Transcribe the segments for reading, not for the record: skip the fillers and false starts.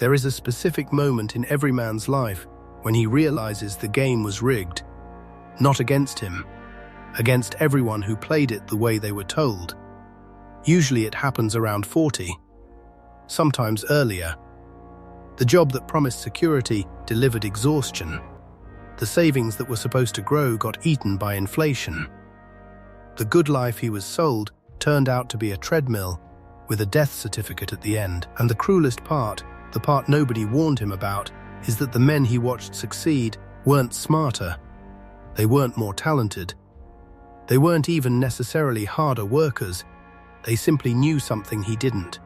There is a specific moment in every man's life when he realizes the game was rigged. Not against him, against everyone who played it the way they were told. Usually it happens around 40, sometimes earlier. The job that promised security delivered exhaustion. The savings that were supposed to grow got eaten by inflation. The good life he was sold turned out to be a treadmill with a death certificate at the end. And the cruelest part, the part nobody warned him about, is that the men he watched succeed weren't smarter. They weren't more talented. They weren't even necessarily harder workers. They simply knew something he didn't.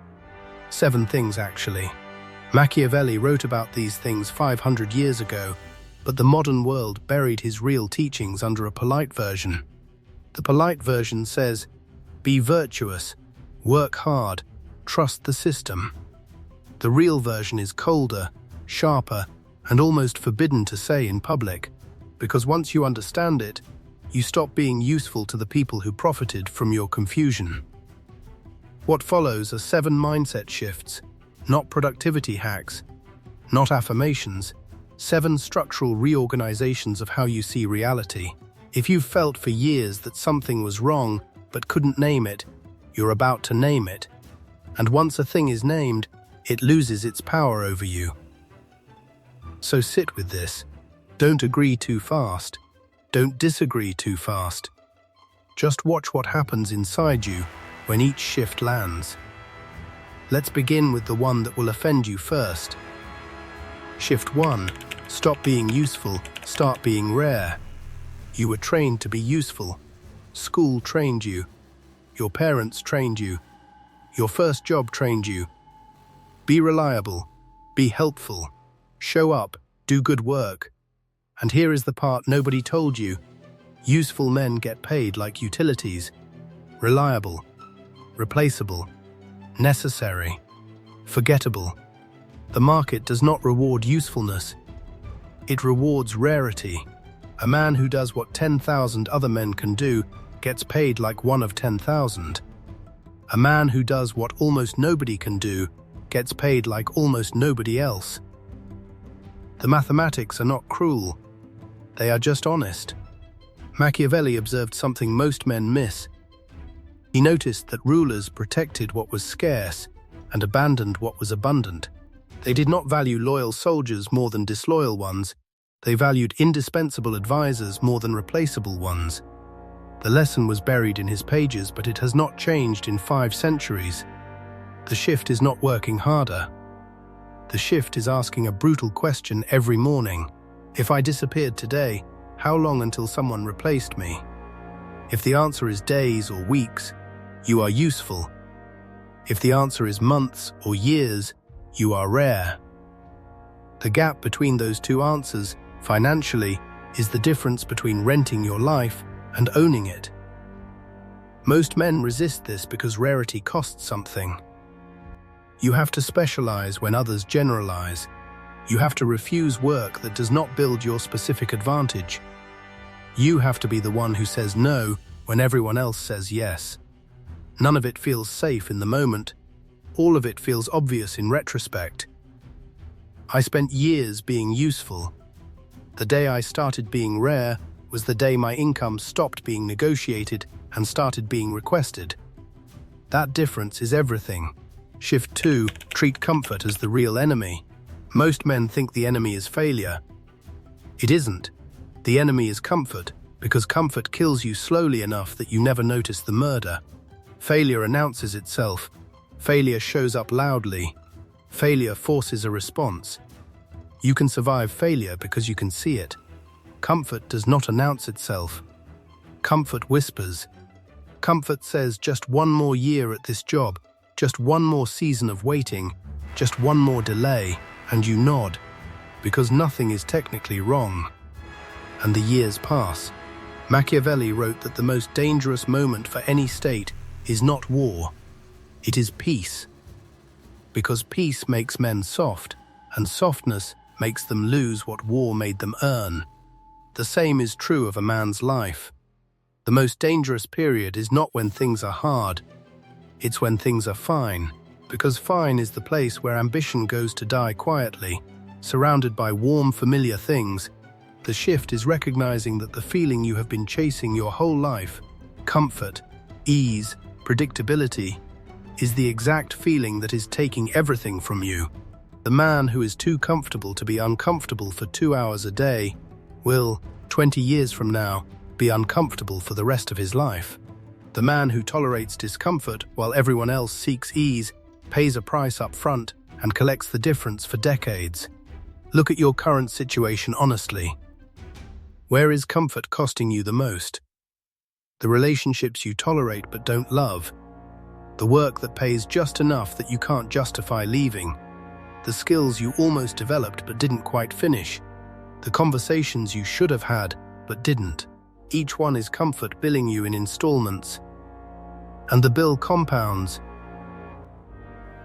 7 things, actually. Machiavelli wrote about these things 500 years ago, but the modern world buried his real teachings under a polite version. The polite version says, "Be virtuous, work hard, trust the system." The real version is colder, sharper, and almost forbidden to say in public, because once you understand it, you stop being useful to the people who profited from your confusion. What follows are 7 mindset shifts, not productivity hacks, not affirmations, 7 structural reorganizations of how you see reality. If you've felt for years that something was wrong but couldn't name it, you're about to name it. And once a thing is named, it loses its power over you. So sit with this. Don't agree too fast. Don't disagree too fast. Just watch what happens inside you when each shift lands. Let's begin with the one that will offend you first. Shift 1. Stop being useful, start being rare. You were trained to be useful. School trained you. Your parents trained you. Your first job trained you. Be reliable. Be helpful. Show up. Do good work. And here is the part nobody told you. Useful men get paid like utilities. Reliable. Replaceable. Necessary. Forgettable. The market does not reward usefulness. It rewards rarity. A man who does what 10,000 other men can do gets paid like one of 10,000. A man who does what almost nobody can do gets paid like almost nobody else. The mathematics are not cruel. They are just honest. Machiavelli observed something most men miss. He noticed that rulers protected what was scarce and abandoned what was abundant. They did not value loyal soldiers more than disloyal ones. They valued indispensable advisors more than replaceable ones. The lesson was buried in his pages, but it has not changed in 5 centuries. The shift is not working harder. The shift is asking a brutal question every morning. If I disappeared today, how long until someone replaced me? If the answer is days or weeks, you are useful. If the answer is months or years, you are rare. The gap between those 2 answers, financially, is the difference between renting your life and owning it. Most men resist this because rarity costs something. You have to specialize when others generalize. You have to refuse work that does not build your specific advantage. You have to be the one who says no when everyone else says yes. None of it feels safe in the moment. All of it feels obvious in retrospect. I spent years being useful. The day I started being rare was the day my income stopped being negotiated and started being requested. That difference is everything. Shift 2. Treat comfort as the real enemy. Most men think the enemy is failure. It isn't. The enemy is comfort, because comfort kills you slowly enough that you never notice the murder. Failure announces itself. Failure shows up loudly. Failure forces a response. You can survive failure because you can see it. Comfort does not announce itself. Comfort whispers. Comfort says, just one more year at this job, just one more season of waiting, just one more delay, and you nod, because nothing is technically wrong. And the years pass. Machiavelli wrote that the most dangerous moment for any state is not war, it is peace. Because peace makes men soft, and softness makes them lose what war made them earn. The same is true of a man's life. The most dangerous period is not when things are hard, it's when things are fine. Because fine is the place where ambition goes to die quietly, surrounded by warm, familiar things. The shift is recognizing that the feeling you have been chasing your whole life, comfort, ease, predictability, is the exact feeling that is taking everything from you. The man who is too comfortable to be uncomfortable for 2 hours a day will, 20 years from now, be uncomfortable for the rest of his life. The man who tolerates discomfort while everyone else seeks ease pays a price up front and collects the difference for decades. Look at your current situation honestly. Where is comfort costing you the most? The relationships you tolerate but don't love. The work that pays just enough that you can't justify leaving. The skills you almost developed but didn't quite finish. The conversations you should have had but didn't. Each one is comfort billing you in installments. And the bill compounds.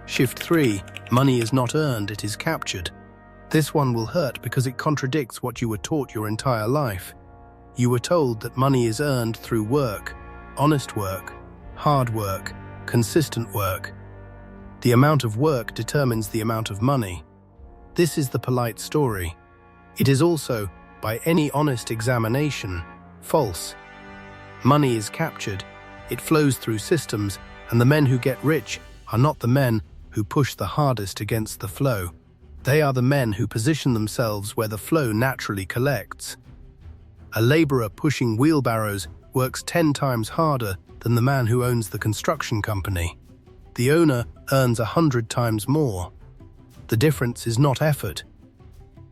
Shift 3. Money is not earned, it is captured. This one will hurt because it contradicts what you were taught your entire life. You were told that money is earned through work, honest work, hard work, consistent work. The amount of work determines the amount of money. This is the polite story. It is also, by any honest examination, false. Money is captured, it flows through systems, and the men who get rich are not the men who push the hardest against the flow. They are the men who position themselves where the flow naturally collects. A laborer pushing wheelbarrows works 10 times harder than the man who owns the construction company. The owner earns 100 times more. The difference is not effort.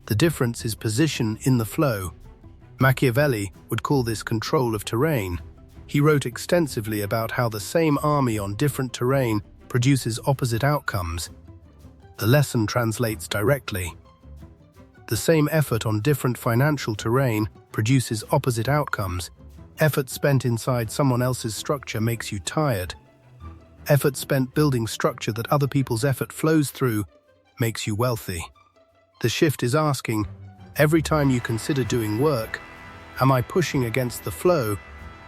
The difference is position in the flow. Machiavelli would call this control of terrain. He wrote extensively about how the same army on different terrain produces opposite outcomes. The lesson translates directly. The same effort on different financial terrain produces opposite outcomes. Effort spent inside someone else's structure makes you tired. Effort spent building structure that other people's effort flows through makes you wealthy. The shift is asking, every time you consider doing work, am I pushing against the flow,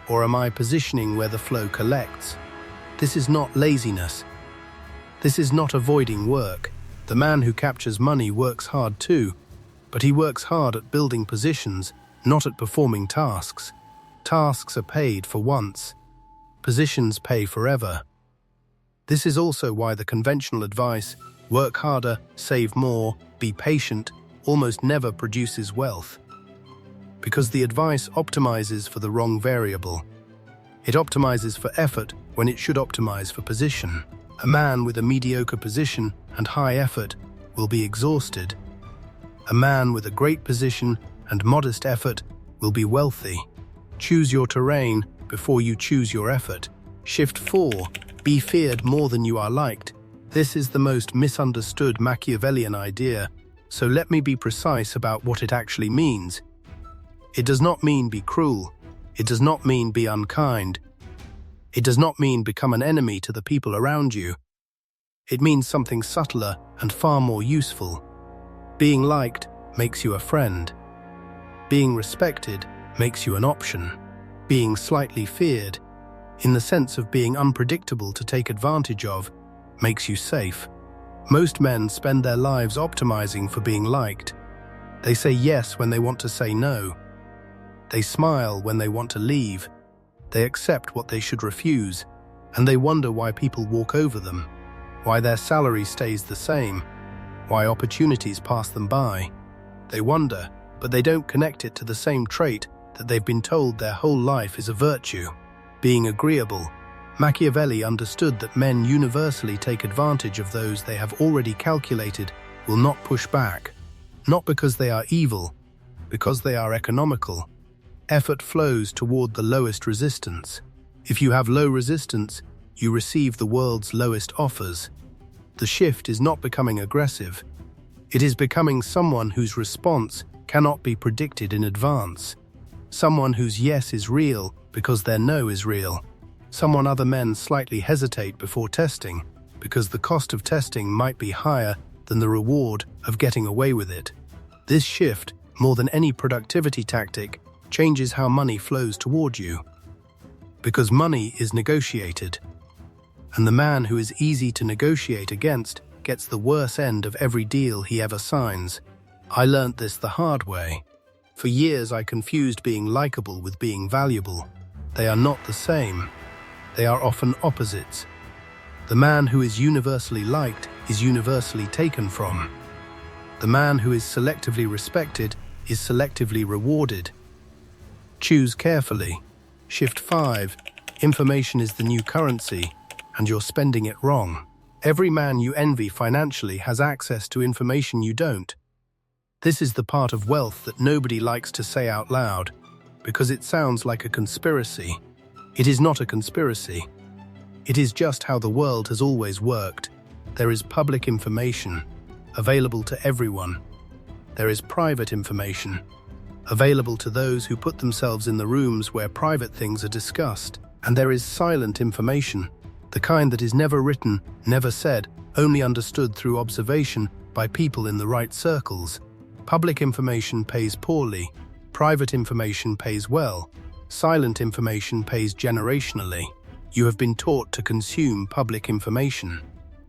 or am I positioning where the flow collects? This is not laziness. This is not avoiding work. The man who captures money works hard too, but he works hard at building positions, not at performing tasks. Tasks are paid for once. Positions pay forever. This is also why the conventional advice, work harder, save more, be patient, almost never produces wealth. Because the advice optimizes for the wrong variable. It optimizes for effort when it should optimize for position. A man with a mediocre position and high effort will be exhausted. A man with a great position and modest effort will be wealthy. Choose your terrain before you choose your effort. Shift 4. Be feared more than you are liked. This is the most misunderstood Machiavellian idea, so let me be precise about what it actually means. It does not mean be cruel. It does not mean be unkind. It does not mean become an enemy to the people around you. It means something subtler and far more useful. Being liked makes you a friend. Being respected makes you an option. Being slightly feared, in the sense of being unpredictable to take advantage of, makes you safe. Most men spend their lives optimizing for being liked. They say yes when they want to say no. They smile when they want to leave. They accept what they should refuse, and they wonder why people walk over them, why their salary stays the same, why opportunities pass them by. They wonder, but they don't connect it to the same trait that they've been told their whole life is a virtue. Being agreeable. Machiavelli understood that men universally take advantage of those they have already calculated will not push back, not because they are evil, because they are economical. Effort flows toward the lowest resistance. If you have low resistance, you receive the world's lowest offers. The shift is not becoming aggressive. It is becoming someone whose response cannot be predicted in advance. Someone whose yes is real because their no is real. Someone other men slightly hesitate before testing because the cost of testing might be higher than the reward of getting away with it. This shift, more than any productivity tactic, changes how money flows toward you. Because money is negotiated. And the man who is easy to negotiate against gets the worse end of every deal he ever signs. I learnt this the hard way. For years I confused being likable with being valuable. They are not the same. They are often opposites. The man who is universally liked is universally taken from. The man who is selectively respected is selectively rewarded. Choose carefully. Shift 5. Information is the new currency, and you're spending it wrong. Every man you envy financially has access to information you don't. This is the part of wealth that nobody likes to say out loud, because it sounds like a conspiracy. It is not a conspiracy. It is just how the world has always worked. There is public information, available to everyone. There is private information, available to those who put themselves in the rooms where private things are discussed. And there is silent information, the kind that is never written, never said, only understood through observation by people in the right circles. Public information pays poorly, private information pays well, silent information pays generationally. You have been taught to consume public information.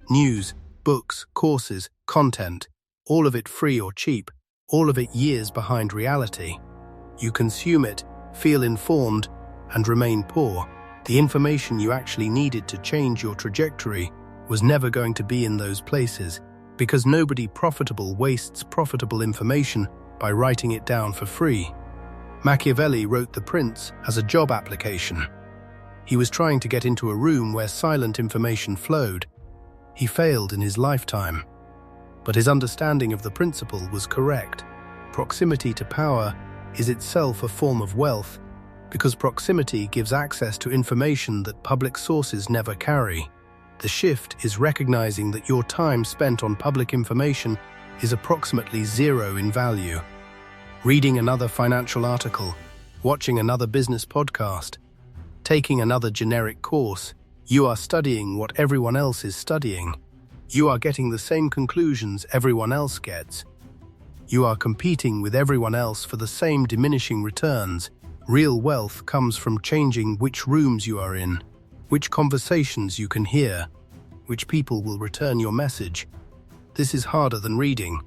News, books, courses, content, all of it free or cheap, all of it years behind reality. You consume it, feel informed, and remain poor. The information you actually needed to change your trajectory was never going to be in those places, because nobody profitable wastes profitable information by writing it down for free. Machiavelli wrote The Prince as a job application. He was trying to get into a room where silent information flowed. He failed in his lifetime. But his understanding of the principle was correct. Proximity to power is itself a form of wealth, because proximity gives access to information that public sources never carry. The shift is recognizing that your time spent on public information is approximately zero in value. Reading another financial article, watching another business podcast, taking another generic course, you are studying what everyone else is studying. You are getting the same conclusions everyone else gets. You are competing with everyone else for the same diminishing returns. Real wealth comes from changing which rooms you are in, which conversations you can hear, which people will return your message. This is harder than reading.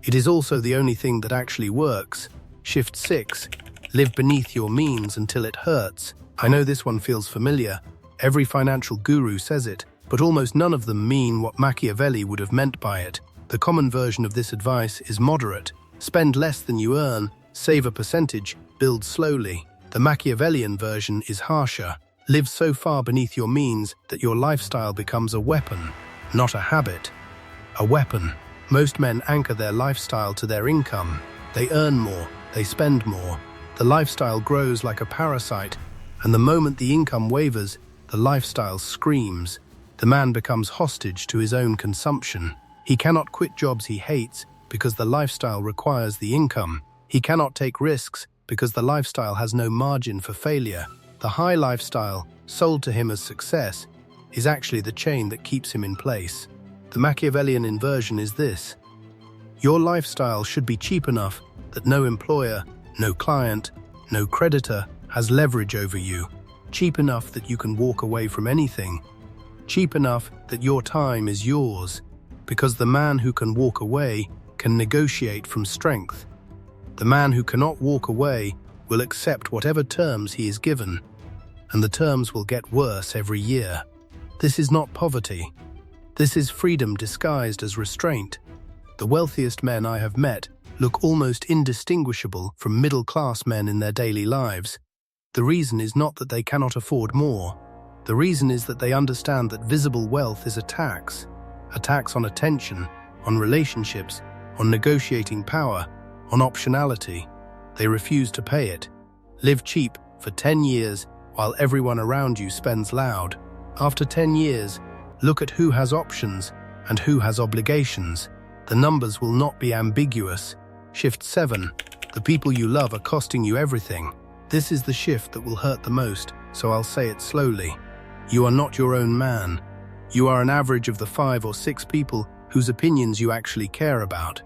It is also the only thing that actually works. Shift 6. Live beneath your means until it hurts. I know this one feels familiar. Every financial guru says it, but almost none of them mean what Machiavelli would have meant by it. The common version of this advice is moderate. Spend less than you earn, save a percentage, build slowly. The Machiavellian version is harsher. Live so far beneath your means that your lifestyle becomes a weapon, not a habit. A weapon. Most men anchor their lifestyle to their income. They earn more, they spend more. The lifestyle grows like a parasite, and the moment the income wavers, the lifestyle screams. The man becomes hostage to his own consumption. He cannot quit jobs he hates because the lifestyle requires the income. He cannot take risks because the lifestyle has no margin for failure. The high lifestyle, sold to him as success, is actually the chain that keeps him in place. The Machiavellian inversion is this: your lifestyle should be cheap enough that no employer, no client, no creditor has leverage over you. Cheap enough that you can walk away from anything. Cheap enough that your time is yours, because the man who can walk away can negotiate from strength. The man who cannot walk away will accept whatever terms he is given, and the terms will get worse every year. This is not poverty. This is freedom disguised as restraint. The wealthiest men I have met look almost indistinguishable from middle-class men in their daily lives. The reason is not that they cannot afford more. The reason is that they understand that visible wealth is a tax on attention, on relationships, on negotiating power, on optionality. They refuse to pay it. Live cheap for 10 years while everyone around you spends loud. After 10 years, look at who has options and who has obligations. The numbers will not be ambiguous. Shift 7. The people you love are costing you everything. This is the shift that will hurt the most, so I'll say it slowly. You are not your own man. You are an average of the 5 or 6 people whose opinions you actually care about.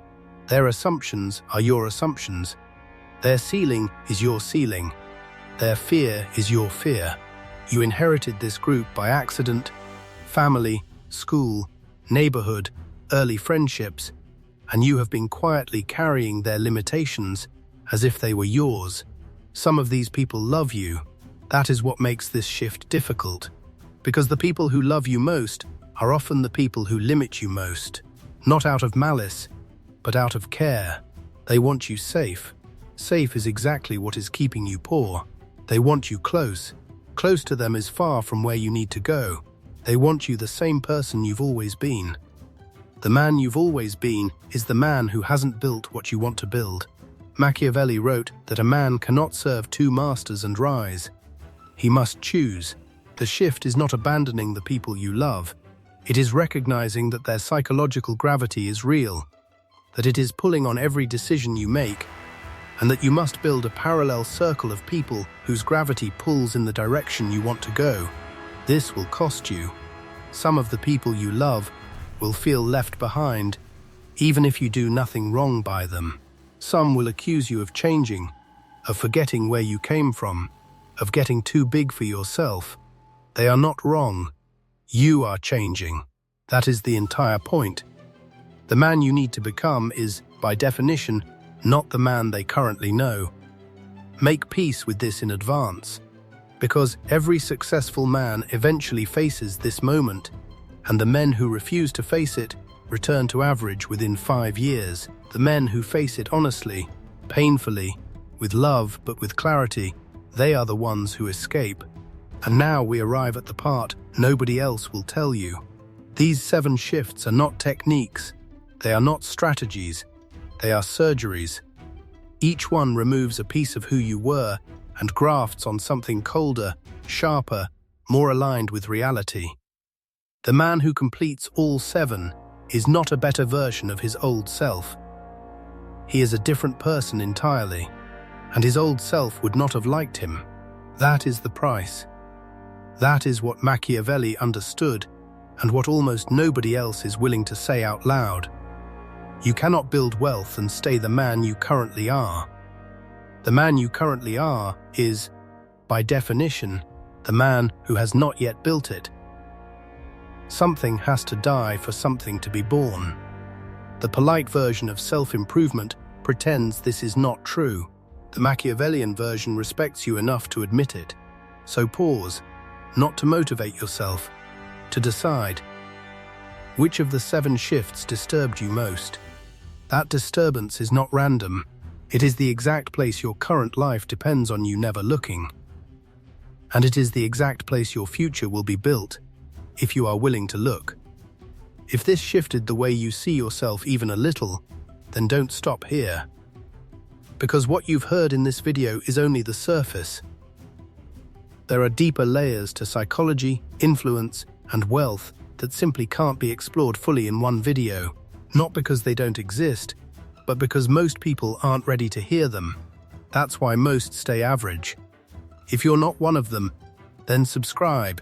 Their assumptions are your assumptions. Their ceiling is your ceiling. Their fear is your fear. You inherited this group by accident, family, school, neighborhood, early friendships, and you have been quietly carrying their limitations as if they were yours. Some of these people love you. That is what makes this shift difficult, because the people who love you most are often the people who limit you most, not out of malice, but out of care. They want you safe. Safe is exactly what is keeping you poor. They want you close. Close to them is far from where you need to go. They want you the same person you've always been. The man you've always been is the man who hasn't built what you want to build. Machiavelli wrote that a man cannot serve two masters and rise. He must choose. The shift is not abandoning the people you love. It is recognizing that their psychological gravity is real, that it is pulling on every decision you make, and that you must build a parallel circle of people whose gravity pulls in the direction you want to go. This will cost you. Some of the people you love will feel left behind, even if you do nothing wrong by them. Some will accuse you of changing, of forgetting where you came from, of getting too big for yourself. They are not wrong. You are changing. That is the entire point. The man you need to become is, by definition, not the man they currently know. Make peace with this in advance, because every successful man eventually faces this moment, and the men who refuse to face it return to average within 5 years. The men who face it honestly, painfully, with love but with clarity, they are the ones who escape. And now we arrive at the part nobody else will tell you. These 7 shifts are not techniques. They are not strategies. They are surgeries. Each one removes a piece of who you were and grafts on something colder, sharper, more aligned with reality. The man who completes all 7 is not a better version of his old self. He is a different person entirely, and his old self would not have liked him. That is the price. That is what Machiavelli understood, and what almost nobody else is willing to say out loud. You cannot build wealth and stay the man you currently are. The man you currently are is, by definition, the man who has not yet built it. Something has to die for something to be born. The polite version of self-improvement pretends this is not true. The Machiavellian version respects you enough to admit it. So pause, not to motivate yourself, to decide. Which of the 7 shifts disturbed you most? That disturbance is not random. It is the exact place your current life depends on you never looking. And it is the exact place your future will be built, if you are willing to look. If this shifted the way you see yourself even a little, then don't stop here. Because what you've heard in this video is only the surface. There are deeper layers to psychology, influence, and wealth that simply can't be explored fully in one video. Not because they don't exist, but because most people aren't ready to hear them. That's why most stay average. If you're not one of them, then subscribe,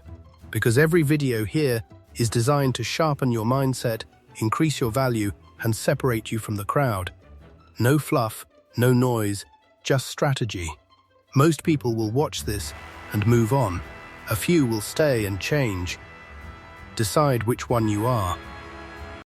because every video here is designed to sharpen your mindset, increase your value, and separate you from the crowd. No fluff, no noise, just strategy. Most people will watch this and move on. A few will stay and change. Decide which one you are.